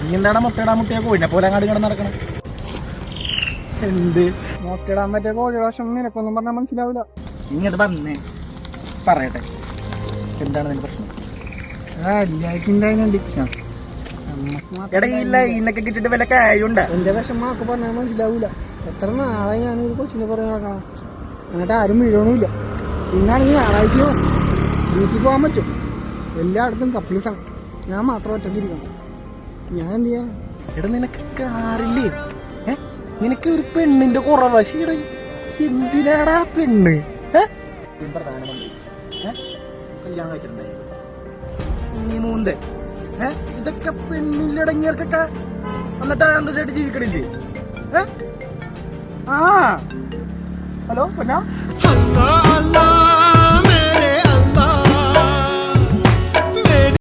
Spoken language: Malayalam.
നീ എന്താണ് മുട്ടയിടാൻ മുട്ടിയ കോഴിനെ പോലെ അങ്ങാടി കിടന്ന് നടക്കണം? എന്ത് മുട്ടയിടാൻ പറ്റിയ കോഴിയുടെ വശം നിനക്കൊന്നും പറഞ്ഞാൽ മനസ്സിലാവില്ല. ഇങ്ങോട്ട് വന്നേ പറയട്ടെ, എന്താണ് നിന്റെ പ്രശ്നം? ഇടയില്ല ഇന്നൊക്കെ കിട്ടിട്ട് വല്ല കാര്യമുണ്ട്? എന്റെ വിഷമൊക്കെ പറഞ്ഞാൽ മനസ്സിലാവൂല. എത്ര നാളെ ഞാനൊരു കൊച്ചിനെ പറയാൻ നടക്കണം, എന്നിട്ട് ആരും വീഴണമില്ല. ഇന്നാണെങ്കിൽ ഞായറാഴ്ചയോ വീട്ടിൽ പോകാൻ പറ്റും. എല്ലായിടത്തും കപ്പിൾസാണ്, ഞാൻ മാത്രം ഒറ്റക്കിരിക്കണം. ഞാൻ എന്ത് ചെയ്യാൻ? എടാ നിനക്ക് കാറില്ലേ? നിനക്ക് ഒരു പെണ്ണിന്റെ കുറവാശിയുടെ എന്തിനാടാ പെണ്ണ്? പ്രധാനമന്ത്രി കല്യാണം കഴിച്ചിട്ടുണ്ടായി നീ മൂന്തേ ഇതൊക്കെ പെണ്ണില്ലടങ്ങിയവർക്കൊക്കെ എന്നിട്ട് അന്തസ്സായിട്ട് ജീവിക്കണില്ലേ? ഹലോ പൊന്നാ